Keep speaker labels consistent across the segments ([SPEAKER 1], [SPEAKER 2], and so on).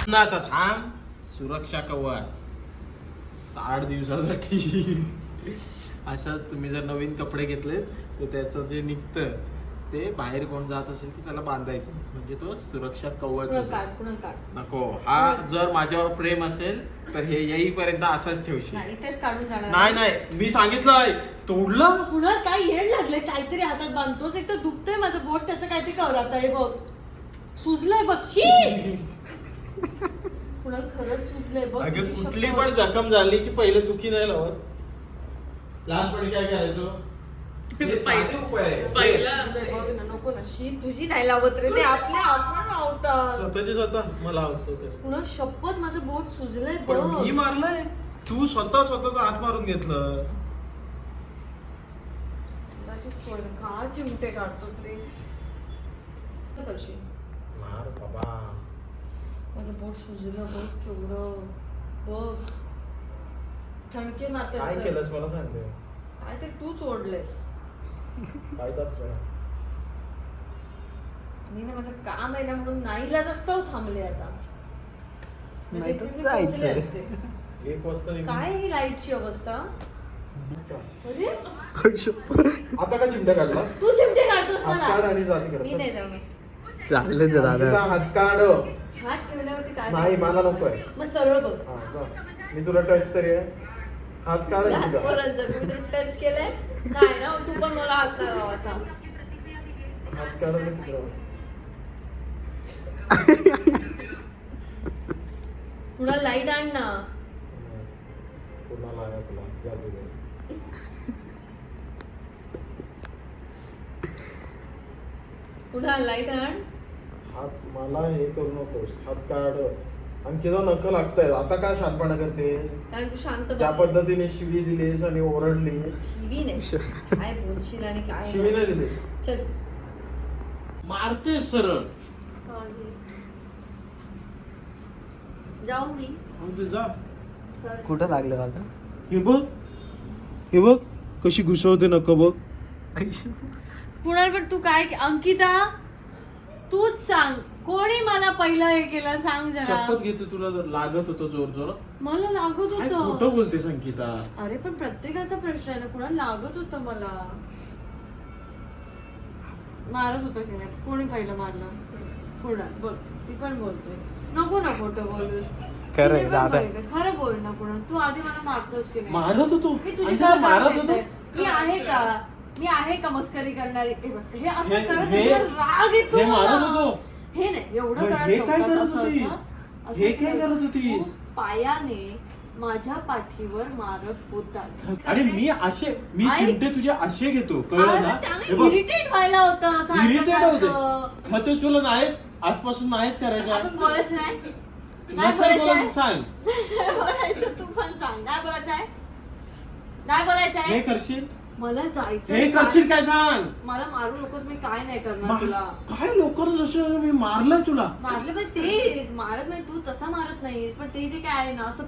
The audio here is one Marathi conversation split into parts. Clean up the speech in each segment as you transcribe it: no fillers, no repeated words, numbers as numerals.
[SPEAKER 1] ना आता थांब. सुरक्षा कवच 60 दिवसासाठी. असंच तुम्ही जर नवीन कपडे घेतले तर त्याचं जे निघतं ते बाहेर कोण जात असेल तर त्याला बांधायचं, म्हणजे तो सुरक्षा कवच नको. हा जर माझ्यावर प्रेम असेल तर हे येईपर्यंत असंच ठेवशील. नाही नाही मी सांगितलंय. तोडलं
[SPEAKER 2] पुन्हा काय येड लागले, काहीतरी हातात बांधतोस. एक तर दुखतंय माझं बोट, त्याचं काहीतरी कर आता. हे बघ सुजलंय बघशी. पुन्हा खरंच सुजलंय बघ.
[SPEAKER 1] अगं कुठली पण जखम झाली की पहिले तुकी नाही लावत. लहानपणी काय करायचो?
[SPEAKER 2] नको ना शी तुझी नाही लावत रे, ते आपल्या आपण लावतात
[SPEAKER 1] स्वतःची स्वतः मला
[SPEAKER 2] पुन्हा. शपथ माझं बोट सुजलंय
[SPEAKER 1] पण
[SPEAKER 2] बघ.
[SPEAKER 1] मी मारलंय, तू स्वतःचा हात मारून घेतलं.
[SPEAKER 2] का चिमटे काढतोस रे?
[SPEAKER 1] मार बाबा.
[SPEAKER 2] माझं बोट सुजलं बघ केवढं. बघ ठणके मारते.
[SPEAKER 1] काय केलंस मला सांगते.
[SPEAKER 2] काय ते तूच ओढलेस.
[SPEAKER 1] काय दाबचं?
[SPEAKER 2] मी ना माझं काम आहे ना म्हणून नाईलाज असतो थांबले आता.
[SPEAKER 3] नाही तर
[SPEAKER 2] मी
[SPEAKER 3] जायचं.
[SPEAKER 2] पोहोचले असते.
[SPEAKER 1] 1 वाजता निघून.
[SPEAKER 2] काय ही लाईटची अवस्था? अरे
[SPEAKER 1] आता का चिमट्या काढला?
[SPEAKER 2] तू चिमटे काढतोस
[SPEAKER 1] हात
[SPEAKER 2] मला.
[SPEAKER 1] काढ आणि जा
[SPEAKER 2] मी
[SPEAKER 1] तिकडे.
[SPEAKER 2] नाही जाणार.
[SPEAKER 3] चाललं ते दादा.
[SPEAKER 1] हात काढ.
[SPEAKER 2] हात ठेवल्यावरती काय
[SPEAKER 1] नाही मला नकोय.
[SPEAKER 2] मग सरळ बस.
[SPEAKER 1] हा, जा. मी तुला टच तरी आहे. हात काढ आणि जा.
[SPEAKER 2] मी टच केलंय नाही ना, तू पण मला हात नाही लावायचा.
[SPEAKER 1] हात काढ आणि तिकडं.
[SPEAKER 2] पुन्हा लाईट आण ना.
[SPEAKER 1] कुणाला आहे आपला जादू दे.
[SPEAKER 2] पुन्हा लाईट आण.
[SPEAKER 1] हात मला हे करू नकोस. हात काढ. अंकिता नख लागतायत. आता काय शांतपणा करतेस?
[SPEAKER 2] कारण तू शांत
[SPEAKER 1] ज्या
[SPEAKER 2] बसलीस.
[SPEAKER 1] पद्धतीने शिवी दिलीस आणि ओरडलीस.
[SPEAKER 2] शिवी नाही काय बोलशील आणि काय
[SPEAKER 1] शिवी नाही दिलीस.
[SPEAKER 2] चल
[SPEAKER 1] मारते सरळ.
[SPEAKER 2] सॉरी जाऊ मी.
[SPEAKER 1] जा.
[SPEAKER 2] Sorry.
[SPEAKER 3] कुठं लागलं दादा?
[SPEAKER 1] हे बघ कशी घुसवते नक बघ.
[SPEAKER 2] कुणाल पण तू काय अंकिता तूच सांग कोणी मला पहिलं हे केलं सांग जरा.
[SPEAKER 1] शपथ घेते तुला लागत होतं जोर जोरात.
[SPEAKER 2] मला लागत
[SPEAKER 1] काय
[SPEAKER 2] होतं.
[SPEAKER 1] खोटं बोलतेस अंकिता.
[SPEAKER 2] अरे पण प्रत्येकाचा प्रश्न आहे ना. कुणाला लागत होतं मला. मारत होतं की नाही कोणी पहिलं मारलं? कुणाल बघ ती पण बोलतोय. नको ना खोटं बोलूस.
[SPEAKER 3] खरं
[SPEAKER 2] तिने पण
[SPEAKER 3] दादा.
[SPEAKER 2] बघितलं. खरं बोल ना कुणाल. तू आधी मला मारतोस की नाही?
[SPEAKER 1] मारत होतो.
[SPEAKER 2] मी तुझी
[SPEAKER 1] अंकिता
[SPEAKER 2] काय
[SPEAKER 1] मारत
[SPEAKER 2] करत
[SPEAKER 1] होतो.
[SPEAKER 2] आहे? मी आहे का? मी आहे का मस्करी करणारी? हे बघ, हे असं
[SPEAKER 1] हे-
[SPEAKER 2] करत
[SPEAKER 1] हे-
[SPEAKER 2] असल्यावर राग येतो
[SPEAKER 1] हे
[SPEAKER 2] मला.
[SPEAKER 1] मारत होतो.
[SPEAKER 2] हे नाही एवढं
[SPEAKER 1] मग
[SPEAKER 2] करत
[SPEAKER 1] हे काय
[SPEAKER 2] नव्हतास,
[SPEAKER 1] करत
[SPEAKER 2] असं-
[SPEAKER 1] होतीस?
[SPEAKER 2] असं-
[SPEAKER 1] हे
[SPEAKER 2] असं
[SPEAKER 1] काय
[SPEAKER 2] कर.
[SPEAKER 1] करत होतीस?
[SPEAKER 2] तू पायाने माझ्या पाठीवर मारत होतास.
[SPEAKER 1] आणि मी
[SPEAKER 2] आई-
[SPEAKER 1] चिमटे तुझे असे घेतो कळलं ना. हे बघ,
[SPEAKER 2] इरिटेट व्हायला होतं सारखं-
[SPEAKER 1] irritate होते.
[SPEAKER 2] सारखं.
[SPEAKER 1] मग ते तुला नाही आजपासून नाहीच करायचं.
[SPEAKER 2] आपण बोलायचं नाही. नाही
[SPEAKER 1] नसेल
[SPEAKER 2] बोलायचं
[SPEAKER 1] बोलायचं
[SPEAKER 2] आहे.
[SPEAKER 1] सांग.
[SPEAKER 2] नसेल बोलायचं तू पण सांग. नाही बोलायचं आहे. नाही बोलायचं
[SPEAKER 1] हे
[SPEAKER 2] आहे.
[SPEAKER 1] करशील.
[SPEAKER 2] मला जायचं
[SPEAKER 1] हे करशील काय सांग.
[SPEAKER 2] मला मारू नकोस. मी काय नाही करणार तुला.
[SPEAKER 1] काय लोकांना जसं मी मारलंय तुला.
[SPEAKER 2] मारलं पण तेच मारत नाही. तू तसा मारत नाहीस. पण ते जे काय आहे ना असं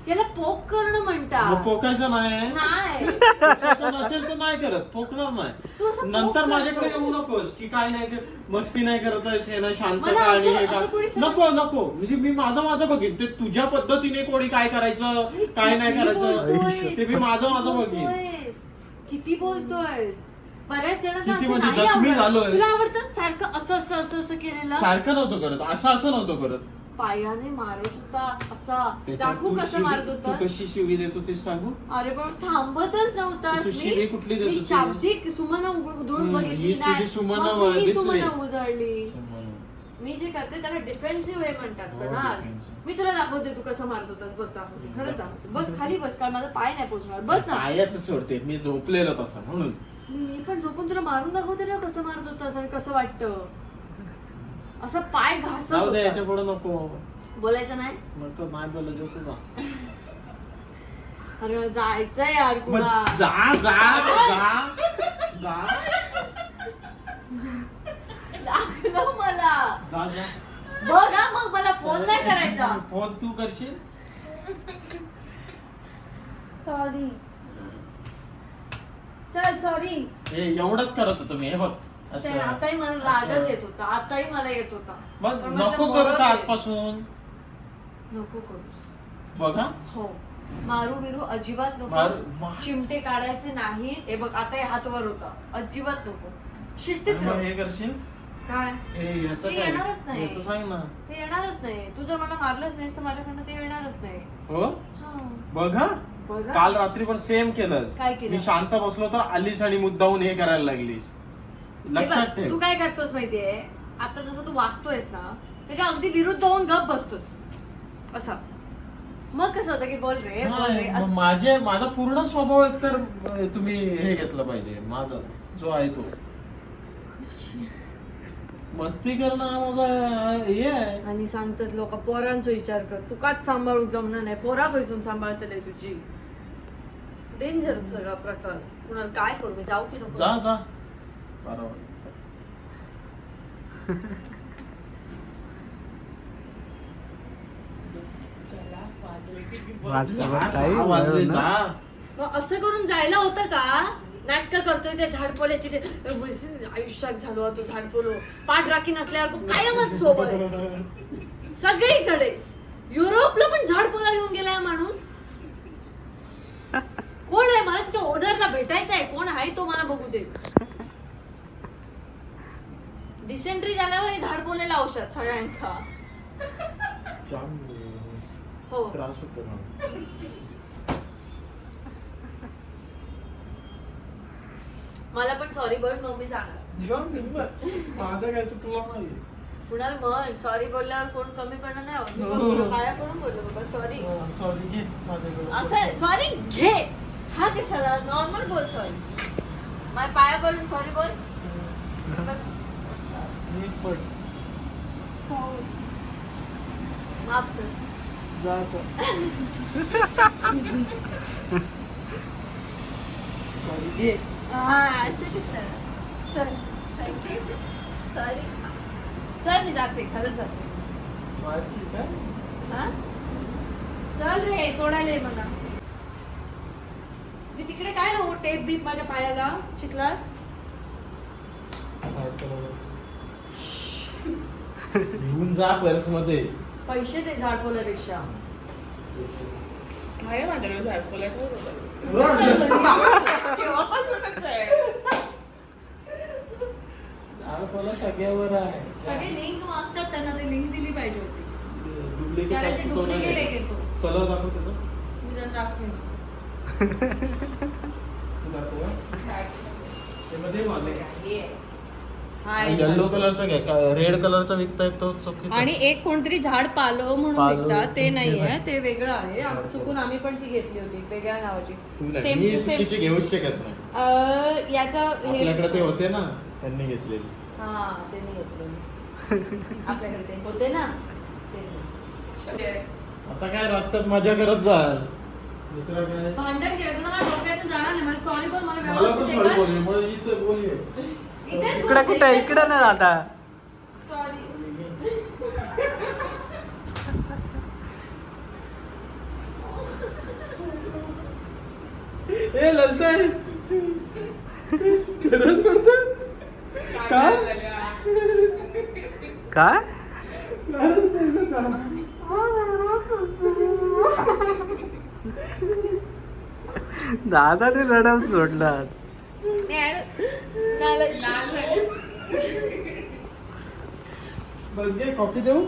[SPEAKER 2] याला पोक करणं
[SPEAKER 1] मग
[SPEAKER 2] म्हणतात.
[SPEAKER 1] पोकायचं नाही.
[SPEAKER 2] नाही
[SPEAKER 1] पोकायचं नसेल तर नाही करत. पोकणार
[SPEAKER 2] तू
[SPEAKER 1] नाही.
[SPEAKER 2] असं
[SPEAKER 1] नंतर
[SPEAKER 2] पोक
[SPEAKER 1] माझ्याकडे
[SPEAKER 2] करतो.
[SPEAKER 1] येऊ नकोस की काय नाही मस्ती नाही करत आहेस, हे नाही शांतता
[SPEAKER 2] मला असं-
[SPEAKER 1] आणि हे
[SPEAKER 2] असं कोणी सांग-
[SPEAKER 1] नको नको. म्हणजे मी माझं बघीन. ते तुझ्या पद्धतीने कोणी काय करायचं काय नाही
[SPEAKER 2] किती
[SPEAKER 1] करायचं
[SPEAKER 2] बोलतोयस?
[SPEAKER 1] ते मी माझं बघीन.
[SPEAKER 2] बोलतोयस? किती बोलतोयस? बऱ्याच जणांना
[SPEAKER 1] किती
[SPEAKER 2] असं
[SPEAKER 1] म्हणजे
[SPEAKER 2] नाही
[SPEAKER 1] जखमी
[SPEAKER 2] आवडत.
[SPEAKER 1] झालोय.
[SPEAKER 2] तुला आवडतं सारखं असं केलेलं?
[SPEAKER 1] सारखं नव्हतं करत. असं नव्हतं करत.
[SPEAKER 2] पायाने मारत होता असा.
[SPEAKER 1] त्याच्यात
[SPEAKER 2] दाखवू
[SPEAKER 1] तू
[SPEAKER 2] कसं मारत
[SPEAKER 1] तू
[SPEAKER 2] होता?
[SPEAKER 1] कशी शिवी देतो ते सांगू.
[SPEAKER 2] अरे पण थांबतच नव्हतास.
[SPEAKER 1] तू शिवी कुठली देत
[SPEAKER 2] मी
[SPEAKER 1] होतीस?
[SPEAKER 2] शाब्दिक सुमन उधळून बघितली
[SPEAKER 1] हीच तुझी
[SPEAKER 2] नाही.
[SPEAKER 1] सुमन
[SPEAKER 2] मग मी ही
[SPEAKER 1] दिसली.
[SPEAKER 2] सुमन उधळली. मी जे करते त्याला डिफेन्सिव्ह वे म्हणतात.
[SPEAKER 1] हो,
[SPEAKER 2] करणार
[SPEAKER 1] defensive.
[SPEAKER 2] मी तुला दाखवते तू कसं मारत होतास. बस दाखवते. खरंच दाखवते. बस खाली बस. कारण माझा पाय नाही पोचणार. बस ना.
[SPEAKER 1] पायाच सोडते मी झोपलेलं तसं म्हणून.
[SPEAKER 2] मी पण झोपून तुला मारून दाखवते ना कसं मारत होतास आणि कसं वाटतं. असं पाय घासत
[SPEAKER 1] जाऊ दे याच्या
[SPEAKER 2] होतास.
[SPEAKER 1] पुढे नको.
[SPEAKER 2] बोलायचं नाही.
[SPEAKER 1] नको नाही बोलायचं तुला.
[SPEAKER 2] अरे जायचंय यार
[SPEAKER 1] मग
[SPEAKER 2] कुणा.
[SPEAKER 1] जा जा जा जा
[SPEAKER 2] लागलं मला.
[SPEAKER 1] जा जा.
[SPEAKER 2] बघ हा मग मला फोन नाही करायचा.
[SPEAKER 1] फोन तू करशील.
[SPEAKER 2] सॉरी. चल सॉरी.
[SPEAKER 1] हे एवढंच करत होतो मी. हे बघ असं
[SPEAKER 2] आताही मला रागच येत होता. आताही मला येत होता.
[SPEAKER 1] मग
[SPEAKER 2] पण म्हटलं
[SPEAKER 1] नको
[SPEAKER 2] मरू
[SPEAKER 1] करत
[SPEAKER 2] दे.
[SPEAKER 1] आजपासून.
[SPEAKER 2] नको करूस.
[SPEAKER 1] बघा
[SPEAKER 2] हो मारू बिरू अजिबात
[SPEAKER 1] मारू-
[SPEAKER 2] नको. चिमटे काढायचे नाही. हे बघ आता हे हात वर होता. अजिबात नको. शिस्तीत
[SPEAKER 1] आणि मग
[SPEAKER 2] राह.
[SPEAKER 1] हे करशील
[SPEAKER 2] काय
[SPEAKER 1] हे ह्याचं
[SPEAKER 2] ते
[SPEAKER 1] काय
[SPEAKER 2] येणारच नाही.
[SPEAKER 1] ह्याचं सांग ना.
[SPEAKER 2] ते येणारच नाही. तू जर मला मारलंच नाहीस तर माझ्याकडनं ते येणारच नाही.
[SPEAKER 1] हो
[SPEAKER 2] हा.
[SPEAKER 1] बघा
[SPEAKER 2] बघा.
[SPEAKER 1] काल रात्री पण सेम केलंस.
[SPEAKER 2] काय केलं?
[SPEAKER 1] मी शांत बसलो तर आलीस आणि मुद्दाहून हे करायला लागलीस.
[SPEAKER 2] हे
[SPEAKER 1] लक्षात
[SPEAKER 2] बघ,
[SPEAKER 1] ठेव.
[SPEAKER 2] तू काय करतोस माहितीये आता जसं तू वागतोयस ना त्याच्या अगदी विरुद्ध होऊन गप बसतोस असा. मग कसं होतं की बोल रे बोल रे
[SPEAKER 1] नाही,
[SPEAKER 2] असं.
[SPEAKER 1] माझा पूर्ण स्वभाव एक तर तुम्ही हे घेतलं पाहिजे. माझा जो आहे तो मस्ती करणं हा माझा हे आहे.
[SPEAKER 2] आणि सांगतात लोक पोरांचा विचार कर. तू काच सांभाळून जमणार नाही. पोरा पैसून सांभाळतले तुझी. डेंजर सगळा प्रकार. कुणाला काय करू मी जाऊ की नको?
[SPEAKER 1] जा जा बरोबर.
[SPEAKER 2] चला, वाजले की बघ.
[SPEAKER 3] वाजले बघ,
[SPEAKER 1] जा,
[SPEAKER 3] काही
[SPEAKER 1] 6 वाजले
[SPEAKER 3] बोललं ना.
[SPEAKER 1] जा.
[SPEAKER 2] मग असं करून जायला होतं का? नाटकं करतोय ते झाडपोल्याची ते आयुष्यात झालो तो झाडपोलो पाठ राखी नसल्यावर तू कायमच सोबत सगळीकडे. युरोपला पण झाडपोला घेऊन गेलाय माणूस. कोण आहे? मला तिच्या ओनरला भेटायचं आहे. कोण आहे तो मला बघू दे. डिसेंट्री झाल्यावर हे झाडपोल्याला औषध सगळ्यांका.
[SPEAKER 1] जाम
[SPEAKER 2] हो
[SPEAKER 1] त्रास होतो ना.
[SPEAKER 2] मला पण सॉरी बोल मग मी जाणार.
[SPEAKER 1] जाम हिंमत. माझं काय चुकलं नाही.
[SPEAKER 2] कुणाला म्हण सॉरी बोलल्यावर कोण कमी पडणार नाही होत. मी बघ तुला पाया पडून बोललो बाबा सॉरी.
[SPEAKER 1] सॉरी घे माझ्याकडे.
[SPEAKER 2] असं सॉरी घे. हा कशाला नॉर्मल बोल सॉरी. माझ्या पाया पडून सॉरी बोल.
[SPEAKER 1] नीट पड.
[SPEAKER 2] माफ कर.
[SPEAKER 1] जा आता. सॉरी घे.
[SPEAKER 2] हा असं कसं. चल थँक्यू. सॉरी. चल मी जाते खरंच जाते.
[SPEAKER 1] माझी काय
[SPEAKER 2] हा चल रे सोडायला ये मला. मी तिकडे काय हो टेप बीप माझ्या पायाला चिखलात.
[SPEAKER 1] घेऊन जा पर्स मध्ये.
[SPEAKER 2] पैसे दे झाडपोल्यापेक्षा.
[SPEAKER 4] आहे माझ्याकडे झाडपोल्या केव्हापासूनच आहे.
[SPEAKER 1] झाडपाला सगळ्यावर आहे.
[SPEAKER 2] सगळे लिंक मागतात त्यांना ते लिंक दिली पाहिजे होती.
[SPEAKER 1] डुप्लिकेट
[SPEAKER 2] त्याला
[SPEAKER 1] असतो तो
[SPEAKER 2] डुप्लिकेट
[SPEAKER 1] नाही.
[SPEAKER 2] एक येतो.
[SPEAKER 1] कलर दाखव त्याचा.
[SPEAKER 2] मी त्यांना दाखवेन.
[SPEAKER 1] तू दाखव हा. ते मध्ये माझं
[SPEAKER 2] हे आहे. हा आहे.
[SPEAKER 1] येलो कलरचा घ्या. रेड कलरचा विकतायत तो चुकीचा.
[SPEAKER 2] आणि एक कोणतरी झाड पालो म्हणून
[SPEAKER 1] पालो.
[SPEAKER 2] विकतात ते नाहीये. ते वेगळं आहे. चुकून आम्ही पण ती घेतली होती वेगळ्या नावाची.
[SPEAKER 1] तू
[SPEAKER 2] Same
[SPEAKER 1] नाही. मी
[SPEAKER 2] to same.
[SPEAKER 1] चुकीची घेऊच शकत नाही.
[SPEAKER 2] याचा
[SPEAKER 1] आपल्याकडे ते होते ना त्यांनी घेतलेली.
[SPEAKER 2] हा ते नाही घेतलं. आपल्याकडे ते होते ना ते नाही.
[SPEAKER 4] आहे.
[SPEAKER 1] आता काय रस्त्यात मजा करत जाल. दुसरं काय.
[SPEAKER 2] भांडण केलं ना मला डोक्यातून जाणार नाही. मला सॉरी पण मला
[SPEAKER 1] मला पण
[SPEAKER 2] व्यवस्थित
[SPEAKER 1] सॉरी
[SPEAKER 2] आहे
[SPEAKER 1] बोलली. मग इथं बोलली.
[SPEAKER 2] का? इथेच
[SPEAKER 3] इकडे
[SPEAKER 2] बोलते.
[SPEAKER 3] कुठे इकडे नाही आता.
[SPEAKER 2] सॉरी.
[SPEAKER 1] ए ललताय. खरंच करतोय? काय?
[SPEAKER 3] काय दादा ते रडवून सोडलं.
[SPEAKER 1] बस घे कॉफी देऊ.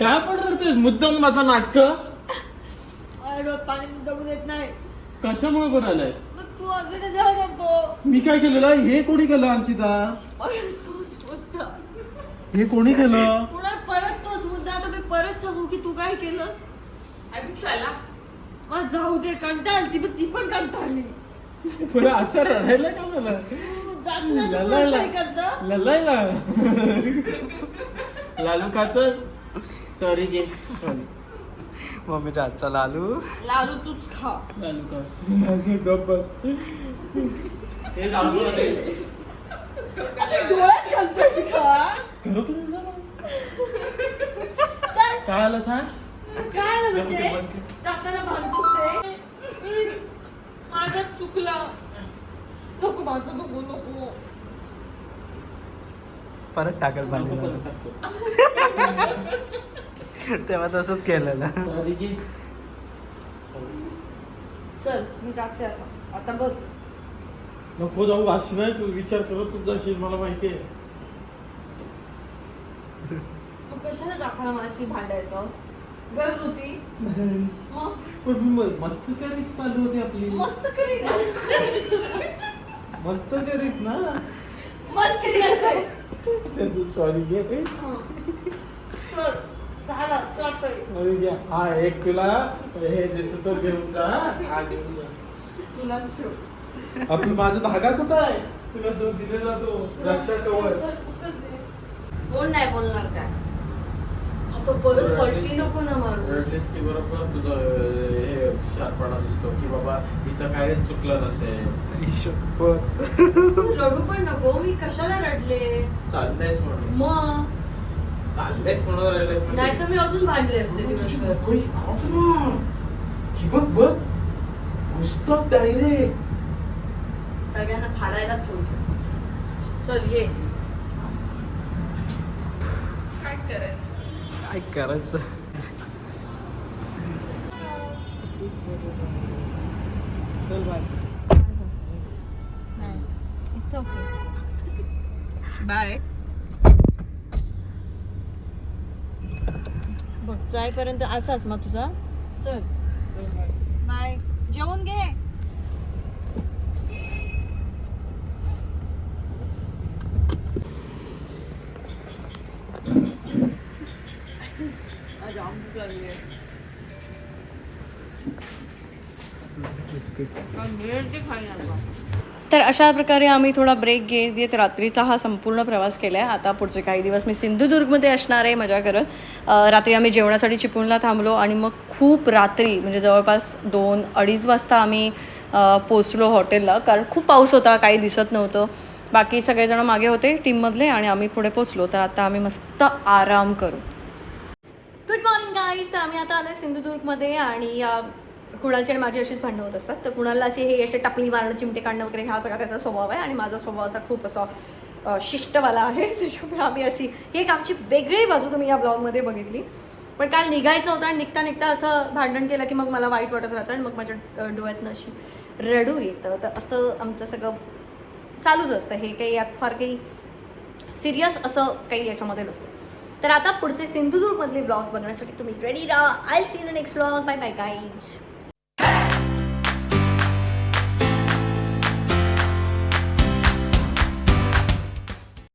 [SPEAKER 1] काय पडणार मुद्दाम माझं नाटक.
[SPEAKER 2] डोळ्यात पाणी दबून येत नाही.
[SPEAKER 1] कशामुळे बनायलाय.
[SPEAKER 2] मग तू असं कशाला करतो?
[SPEAKER 1] मी काय केलेलं. हे कोणी केलं अंकिता.
[SPEAKER 2] तोच मुद्दा.
[SPEAKER 1] हे कोणी केलं.
[SPEAKER 2] पुन्हा परत तोच मुद्दा. आता मी परत सांगू की तू काय केलंस.
[SPEAKER 4] आणि चला
[SPEAKER 2] मग जाऊ दे कंटाळली ती पण कंटाळली.
[SPEAKER 1] बरं आता रडायला का मला. ललायला लालू खाच. सॉरी घे.
[SPEAKER 3] मम्मीच्या हातचा लालू.
[SPEAKER 2] लाडू तूच खा.
[SPEAKER 1] लालू खा. गप्प बस. हे जाऊ दे.
[SPEAKER 2] डोळ्यात घालतोस का?
[SPEAKER 1] खरं तुम्ही
[SPEAKER 2] चल.
[SPEAKER 1] काय आलं सांग.
[SPEAKER 2] काय झालं म्हणजे जाताना भांडतोस ते. माझं चुकला. नको माझं नको नको.
[SPEAKER 3] परत टाकल
[SPEAKER 1] नको
[SPEAKER 3] पाणी.
[SPEAKER 1] परत टाकतो.
[SPEAKER 3] तेव्हा तसंच केलेलं.
[SPEAKER 1] सॉरी की
[SPEAKER 2] चल मी टाकते आता. आता बस.
[SPEAKER 1] नको जाऊ अशी नाही, तू विचार करतच जाशील मला माहिती आहे.
[SPEAKER 2] तू कशाला दाखवला माझी भांडायचं? गरज होती मग.
[SPEAKER 1] पण मस्त करीच चालू होती आपली.
[SPEAKER 2] मस्त करी
[SPEAKER 1] मस्त करीच ना.
[SPEAKER 2] मस्त करी असते.
[SPEAKER 1] सॉरी घे.
[SPEAKER 2] चल झाला चालतंय.
[SPEAKER 1] सॉरी घ्या. हा एक तुला हे देतो तो घेऊन जा. हा घेऊन जा.
[SPEAKER 2] तुलाच ठेव.
[SPEAKER 1] आपलं माझा धागा कुठं आहे? तुला तो दिलेला तो रक्षा कवर.
[SPEAKER 2] चल, उचल दे. कोण नाही बोलणार काय? आता परत पलटी नको ना मारू.
[SPEAKER 1] रडलीस की बरोबर तुझं हे शार्पणा दिसतो की बाबा हिचं काय चुकलं नसेल.
[SPEAKER 3] शपथ.
[SPEAKER 2] रडू पण नको. मी कशाला रडले?
[SPEAKER 1] चाललंयस म्हणून.
[SPEAKER 2] मग
[SPEAKER 1] चाललंयस म्हणून रडलेस म्हणजे.
[SPEAKER 2] नाही तर मी अजून भांडले असते दिवसभर.
[SPEAKER 1] नको, ही खात ना. ही बघ बघ घुसतात डायरेक्ट.
[SPEAKER 2] सगळ्यांना फाडायलाच ठेवलं. चल ये.
[SPEAKER 4] काय करायचं?
[SPEAKER 3] काय करायचं. चल बाय.
[SPEAKER 4] बाय.
[SPEAKER 2] बघ जाईपर्यंत असाच मग तुझा. चल बाय. जेवून घे. तर अशा प्रकारे आम्ही थोडा ब्रेक घेत घेत रात्रीचा हा संपूर्ण प्रवास केला आहे. आता पुढचे काही दिवस मी सिंधुदुर्गमध्ये असणार आहे मजा करत. रात्री आम्ही जेवणासाठी चिपळूणला थांबलो आणि मग खूप रात्री म्हणजे जवळपास 2-2:30 वाजता आम्ही पोचलो हॉटेलला, कारण खूप पाऊस होता, काही दिसत नव्हतं. बाकी सगळेजण मागे होते टीममधले आणि आम्ही पुढे पोचलो. तर आता आम्ही मस्त आराम करू. Good morning guys. तर आम्ही आता आलो सिंधुदुर्गमध्ये आणि कुणालची आणि माझी अशीच भांडणं होत असतात. तर कुणाला असे हे असे टपली मारणं, चिमटे काढणं वगैरे हा सगळा त्याचा स्वभाव आहे आणि माझा स्वभाव असा खूप असा शिष्टवाला आहे. त्याच्यामुळे आम्ही अशी ही एक आमची वेगळी बाजू तुम्ही या ब्लॉगमध्ये बघितली. पण काल निघायचं होतं आणि निघता निघता असं भांडण केलं की मग मला वाईट वाटत राहतं आणि मग माझ्या डोळ्यातनं अशी रडू येतं. तर असं आमचं सगळं चालूच असतं. हे काही यात फार काही सिरियस असं काही याच्यामध्ये नसतं. तर आता पुढचे सिंधुदुर्गमधले ब्लॉग्स बघण्यासाठी तुम्ही रेडी राहा. I see you next blog. Bye bye guys.